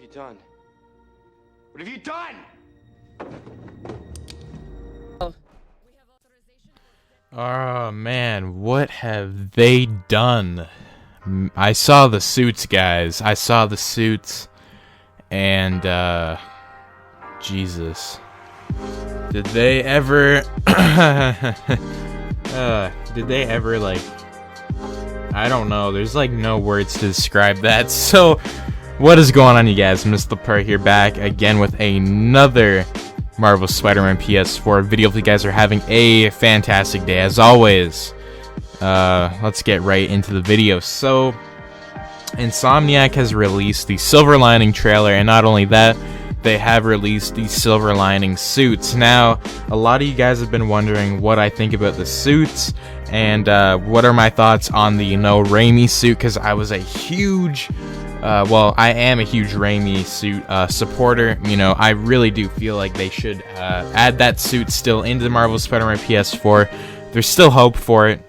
you done? What have you done? Oh man, what have they done? I saw the suits, guys. I saw the suits, and Jesus, did they ever? Did they ever, like? I don't know. There's like no words to describe that. So, what is going on, you guys? MissedThePart here, back again with another Marvel Spider-Man PS4 video. If you guys are having a fantastic day, as always, let's get right into the video. So, Insomniac has released the Silver Lining trailer, and not only that, they have released the Silver Lining suits. Now, a lot of you guys have been wondering what I think about the suits, and what are my thoughts on the Raimi suit, because I was a huge I am a huge Raimi suit supporter. I really do feel like they should add that suit still into the Marvel Spider-Man PS4. There's still hope for it.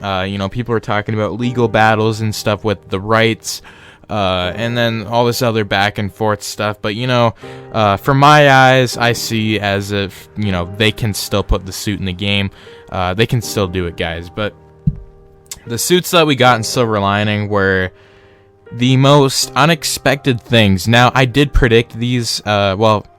People are talking about legal battles and stuff with the rights, and then all this other back and forth stuff. But, from my eyes, I see as if, they can still put the suit in the game. They can still do it, guys. But the suits that we got in Silver Lining were the most unexpected things. Now, I did predict these, I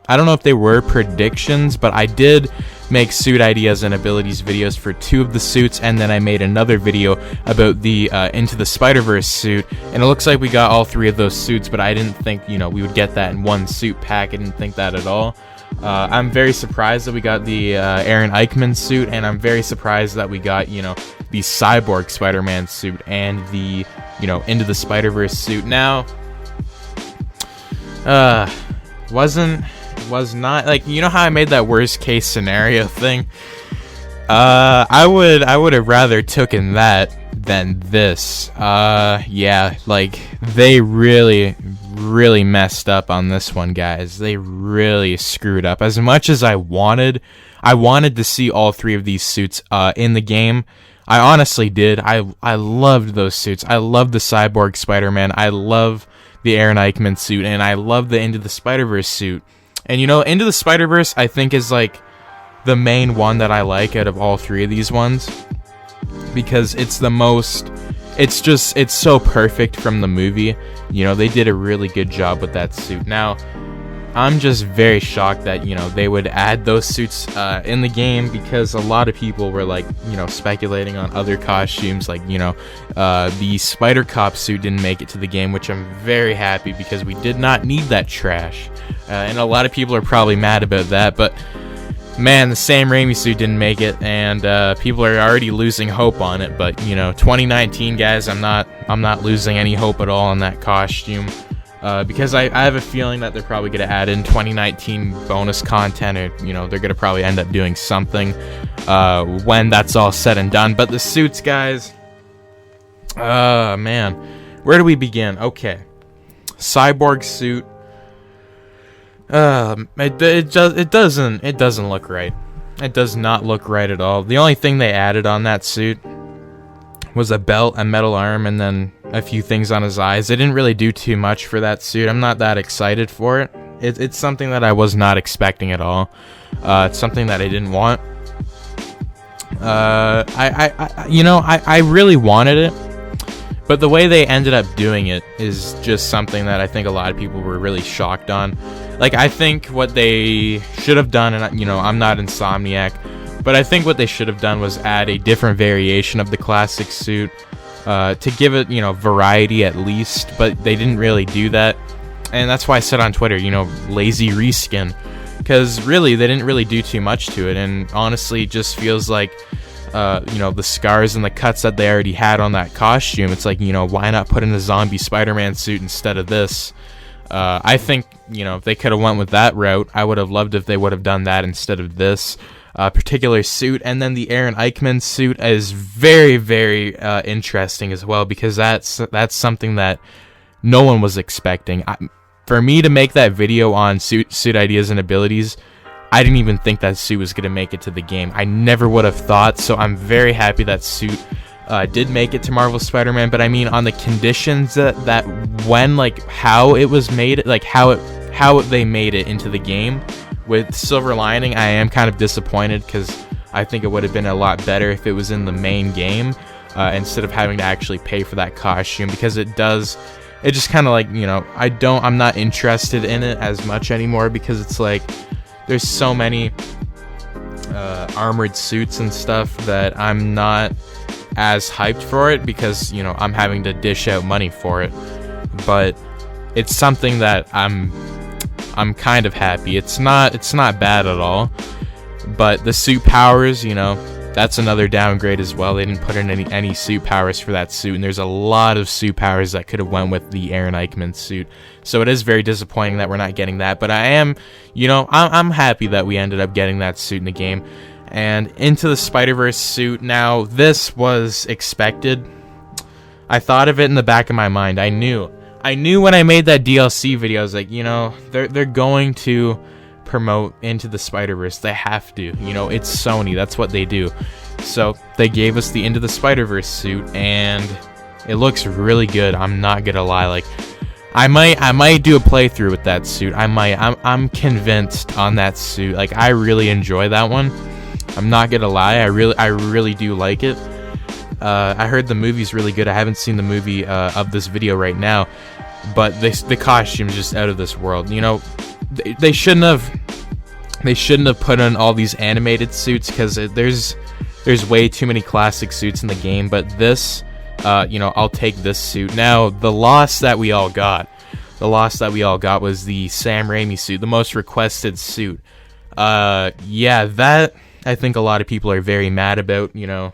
don't know if they were predictions, but I did make suit ideas and abilities videos for 2 of the suits, and then I made another video about the Into the Spider-Verse suit, and it looks like we got all 3 of those suits, but I didn't think, we would get that in one suit pack. I didn't think that at all. I'm very surprised that we got the Aaron Ikkeman suit, and I'm very surprised that we got, the Cyborg Spider-Man suit and the, Into the Spider-Verse suit. Now, was not, like, how I made that worst case scenario thing? I would have rather taken that than this. Yeah, like, they really messed up on this one, guys. They really screwed up. As much as I wanted to see all 3 of these suits in the game. I honestly did. I loved those suits. I loved the Cyborg Spider-Man. I love the Aaron Ikkeman suit, and I love the Into the Spider-Verse suit. And Into the Spider-Verse, I think, is like the main one that I like out of all 3 of these ones, because it's the most, it's so perfect from the movie. They did a really good job with that suit. Now, I'm just very shocked that, they would add those suits in the game, because a lot of people were, like, speculating on other costumes, like, the Spider-Cop suit didn't make it to the game, which I'm very happy, because we did not need that trash. And a lot of people are probably mad about that, but man, the Sam Raimi suit didn't make it, and people are already losing hope on it. But 2019, guys, I'm not losing any hope at all on that costume, because I have a feeling that they're probably gonna add in 2019 bonus content, or they're gonna probably end up doing something when that's all said and done. But the suits, guys, man, where do we begin? Okay, Cyborg suit. It doesn't look right. It does not look right at all. The only thing they added on that suit was a belt, a metal arm, and then a few things on his eyes. They didn't really do too much for that suit. I'm not that excited for it. It's something that I was not expecting at all. It's something that I didn't want. I really wanted it, but the way they ended up doing it is just something that I think a lot of people were really shocked on. Like, I think what they should have done, and I'm not Insomniac, but I think what they should have done was add a different variation of the classic suit to give it, variety at least, but they didn't really do that. And that's why I said on Twitter, lazy reskin, because really, they didn't really do too much to it, and honestly, it just feels like, the scars and the cuts that they already had on that costume. It's like, why not put in a zombie Spider-Man suit instead of this? I think, if they could have went with that route, I would have loved if they would have done that instead of this particular suit. And then the Aaron Ikkeman suit is very, very interesting as well, because that's something that no one was expecting. For me to make that video on suit ideas and abilities, I didn't even think that suit was going to make it to the game. I never would have thought, so I'm very happy that suit did make it to Marvel Spider-Man. But I mean, on the conditions that when, like, how it was made, like how how they made it into the game. With Silver Lining, I am kind of disappointed because I think it would have been a lot better if it was in the main game instead of having to actually pay for that costume, because it just kind of like, you know, I'm not interested in it as much anymore, because it's like there's so many armored suits and stuff that I'm not as hyped for it, because, you know, I'm having to dish out money for it. But it's something that I'm kind of happy. It's not bad at all. But the suit powers, you know, that's another downgrade as well. They didn't put in any suit powers for that suit, and there's a lot of suit powers that could have went with the Aaron Eichmann suit. So it is very disappointing that we're not getting that. But I am, you know, I'm happy that we ended up getting that suit in the game. And Into the Spider-Verse suit. Now, this was expected. I thought of it in the back of my mind. I knew when I made that DLC video, I was like, you know, they're going to promote Into the Spider-Verse. They have to. You know, it's Sony. That's what they do. So they gave us the Into the Spider-Verse suit, and it looks really good. I'm not gonna lie. Like, I might do a playthrough with that suit. I'm convinced on that suit. Like, I really enjoy that one. I'm not gonna lie. I really do like it. I heard the movie's really good. I haven't seen the movie of this video right now, but the costume's just out of this world. You know, they shouldn't have put in all these animated suits, because there's way too many classic suits in the game. But this, you know, I'll take this suit. Now, the loss that we all got was the Sam Raimi suit, the most requested suit. Yeah, that I think a lot of people are very mad about. You know,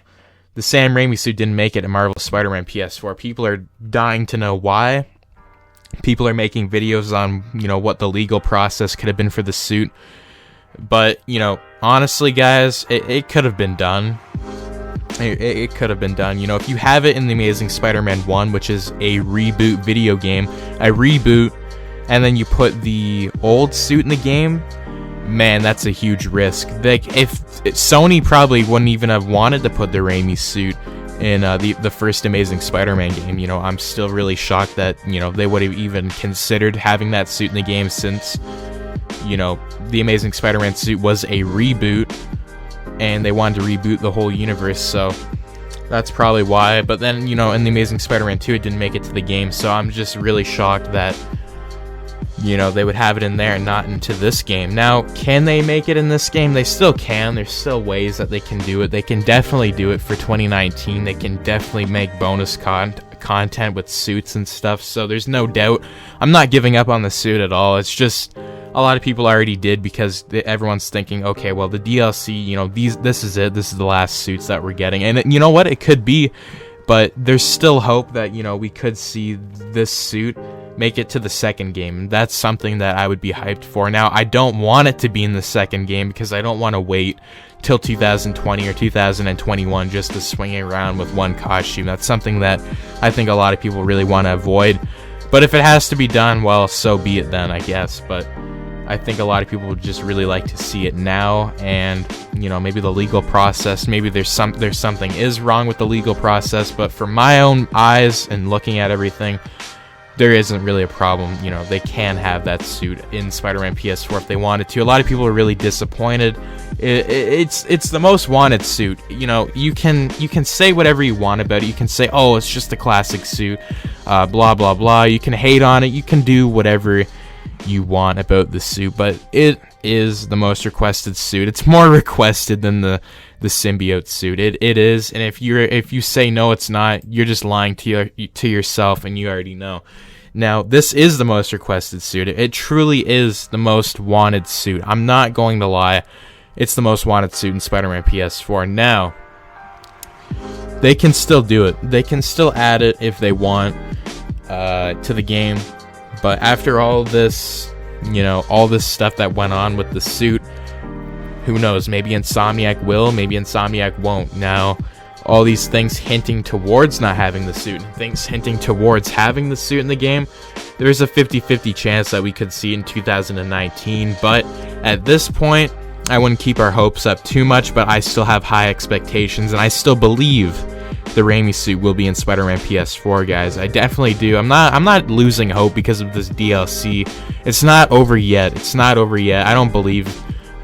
the Sam Raimi suit didn't make it in Marvel Spider-Man PS4. People are dying to know why. People are making videos on, you know, what the legal process could have been for the suit. But, you know, honestly, guys, it could have been done. It could have been done. You know, if you have it in The Amazing Spider-Man 1, which is a reboot video game, a reboot, and then you put the old suit in the game, man, that's a huge risk. Like, if Sony probably wouldn't even have wanted to put the Raimi suit in the first Amazing Spider-Man game. You know, I'm still really shocked that, you know, they would have even considered having that suit in the game, since, you know, the Amazing Spider-Man suit was a reboot, and they wanted to reboot the whole universe, so that's probably why. But then, you know, in the Amazing Spider-Man 2, it didn't make it to the game, so I'm just really shocked that, you know, they would have it in there and not into this game. Now, can they make it in this game? They still can. There's still ways that they can do it. They can definitely do it for 2019. They can definitely make bonus content with suits and stuff, so there's no doubt. I'm not giving up on the suit at all. It's just a lot of people already did, because everyone's thinking, okay, well, the DLC, you know, this is it. This is the last suits that we're getting. And you know what? It could be, but there's still hope that, you know, we could see this suit make it to the second game. That's something that I would be hyped for. Now, I don't want it to be in the second game, because I don't want to wait till 2020 or 2021 just to swing it around with one costume. That's something that I think a lot of people really want to avoid. But if it has to be done, well, so be it then, I guess. But I think a lot of people would just really like to see it now, and, you know, maybe the legal process, maybe there's something is wrong with the legal process, but from my own eyes and looking at everything, there isn't really a problem. You know, they can have that suit in Spider-Man PS4 if they wanted to. A lot of people are really disappointed. It's the most wanted suit. You know, you can say whatever you want about it. You can say, oh, it's just a classic suit, blah blah blah. You can hate on it. You can do whatever you want about the suit, but it is the most requested suit. It's more requested than the symbiote suit. It is, and if you say no, it's not, you're just lying to yourself, and you already know. Now, this is the most requested suit. It truly is the most wanted suit. I'm not going to lie. It's the most wanted suit in Spider-Man PS4. Now, they can still do it. They can still add it if they want to the game. But after all this, you know, all this stuff that went on with the suit, who knows? Maybe Insomniac will, maybe Insomniac won't. Now, all these things hinting towards not having the suit, and things hinting towards having the suit in the game, there's a 50-50 chance that we could see in 2019. But at this point, I wouldn't keep our hopes up too much, but I still have high expectations, and I still believe the Raimi suit will be in Spider-Man PS4, guys. I definitely do. I'm not losing hope because of this DLC. It's not over yet. It's not over yet. I don't believe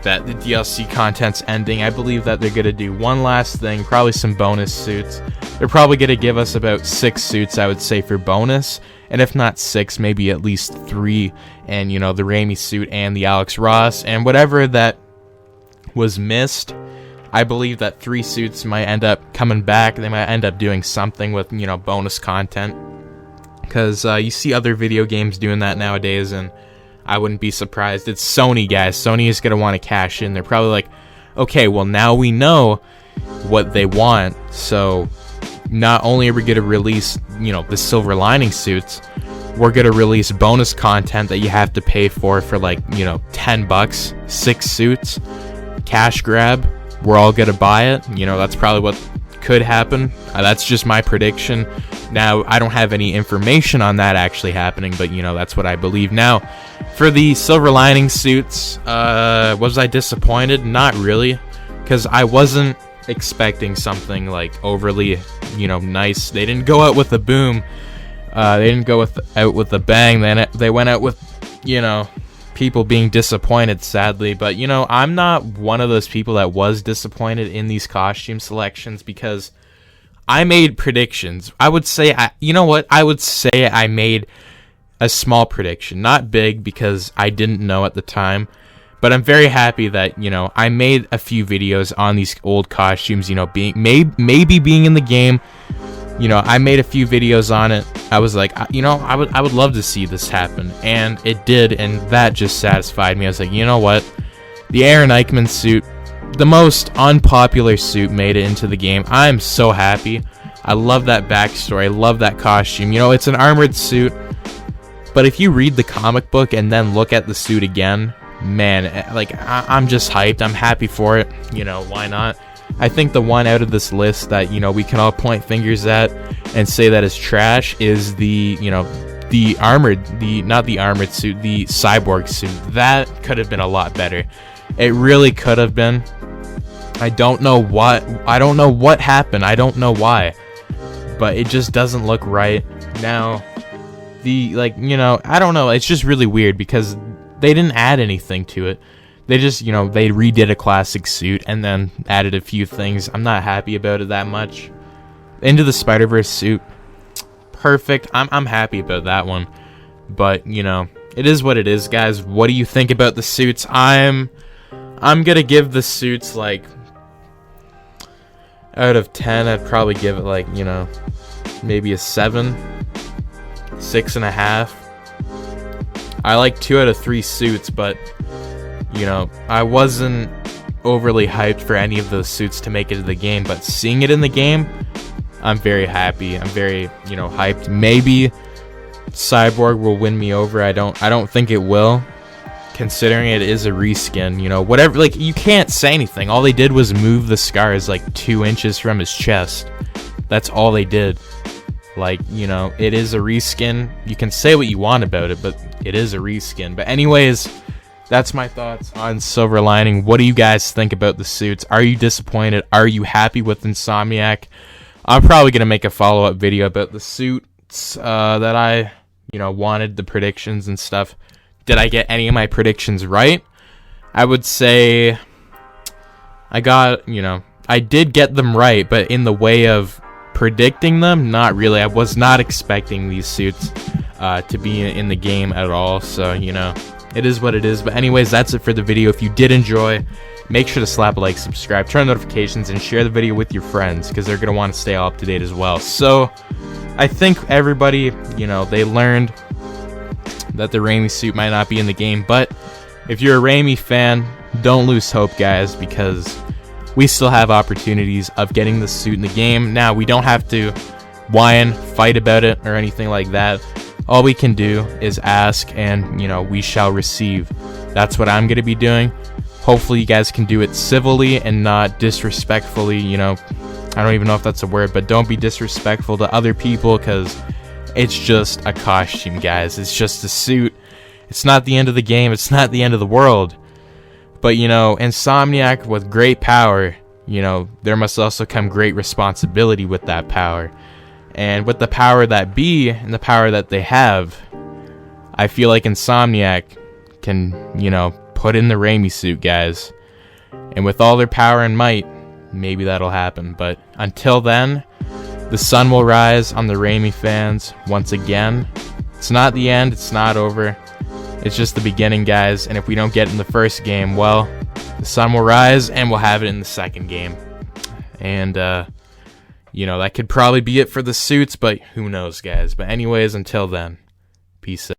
that the DLC content's ending. I believe that they're gonna do one last thing, probably some bonus suits. They're probably gonna give us about 6 suits, I would say, for bonus, and if not 6, maybe at least 3. And you know, the Raimi suit and the Alex Ross and whatever that was missed. I believe that 3 suits might end up coming back. They might end up doing something with, you know, bonus content, because you see other video games doing that nowadays, and I wouldn't be surprised. It's Sony, guys. Sony is going to want to cash in. They're probably like, okay, well, now we know what they want, so not only are we going to release, you know, the Silver Lining suits, we're going to release bonus content that you have to pay for like, you know, $10, 6 suits, cash grab. We're all going to buy it. You know, that's probably what could happen. That's just my prediction. Now, I don't have any information on that actually happening, but, you know, that's what I believe. Now, for the Silver Lining suits, was I disappointed? Not really, because I wasn't expecting something, like, overly, you know, nice. They didn't go out with a boom. They didn't go out with a bang. Then they went out with, you know, people being disappointed, sadly. But, you know, I'm not one of those people that was disappointed in these costume selections, because I made predictions. I would say, you know what? I would say I made a small prediction. Not big, because I didn't know at the time. But I'm very happy that, you know, I made a few videos on these old costumes, you know, being maybe being in the game. You know, I made a few videos on it. I was like, you know, I would love to see this happen, and it did, and that just satisfied me. I was like, you know what? The Aaron Eichmann suit, the most unpopular suit, made it into the game. I'm so happy. I love that backstory. I love that costume. You know, it's an armored suit, but if you read the comic book and then look at the suit again, man, like, I'm just hyped. I'm happy for it. You know, why not? I think the one out of this list that, you know, we can all point fingers at and say that is trash is the, you know, the armored, not the armored suit, the cyborg suit. That could have been a lot better. It really could have been. I don't know what happened. I don't know why, but it just doesn't look right. Now, like, you know, I don't know. It's just really weird because they didn't add anything to it. They just, you know, they redid a classic suit and then added a few things. I'm not happy about it that much. Into the Spider-Verse suit, perfect. I'm happy about that one. But, you know, it is what it is, guys. What do you think about the suits? I'm gonna give the suits, like, out of 10, I'd probably give it, like, you know, maybe a 7, 6.5. I like 2 out of 3 suits, but, you know, I wasn't overly hyped for any of those suits to make it to the game, but seeing it in the game, I'm very happy. I'm very, you know, hyped. Maybe Cyborg will win me over. I don't think it will, considering it is a reskin. You know, whatever, like, you can't say anything. All they did was move the scars like 2 inches from his chest. That's all they did. Like, you know, it is a reskin. You can say what you want about it, but it is a reskin. But anyways, that's my thoughts on Silver Lining. What do you guys think about the suits? Are you disappointed? Are you happy with Insomniac? I'm probably going to make a follow-up video about the suits that I, you know, wanted, the predictions and stuff. Did I get any of my predictions right? I would say I got, you know, I did get them right, but in the way of predicting them, not really. I was not expecting these suits to be in the game at all, so, you know, it is what it is. But anyways, that's it for the video. If you did enjoy, make sure to slap a like, subscribe, turn on notifications, and share the video with your friends, because they're going to want to stay all up to date as well. So I think everybody, you know, they learned that the Raimi suit might not be in the game, but if you're a Raimi fan, don't lose hope, guys, because we still have opportunities of getting the suit in the game. Now, we don't have to whine, fight about it, or anything like that. All we can do is ask, and, you know, we shall receive. That's what I'm going to be doing. Hopefully you guys can do it civilly and not disrespectfully. You know, I don't even know if that's a word, but don't be disrespectful to other people, because it's just a costume, guys. It's just a suit. It's not the end of the game. It's not the end of the world. But, you know, Insomniac, with great power, you know, there must also come great responsibility with that power. And with the power that be and the power that they have, I feel like Insomniac can, you know, put in the Raimi suit, guys. And with all their power and might, maybe that'll happen. But until then, the sun will rise on the Raimi fans once again. It's not the end, it's not over. It's just the beginning, guys. And if we don't get in the first game, well, the sun will rise and we'll have it in the second game. And, you know, that could probably be it for the suits, but who knows, guys. But anyways, until then, peace out.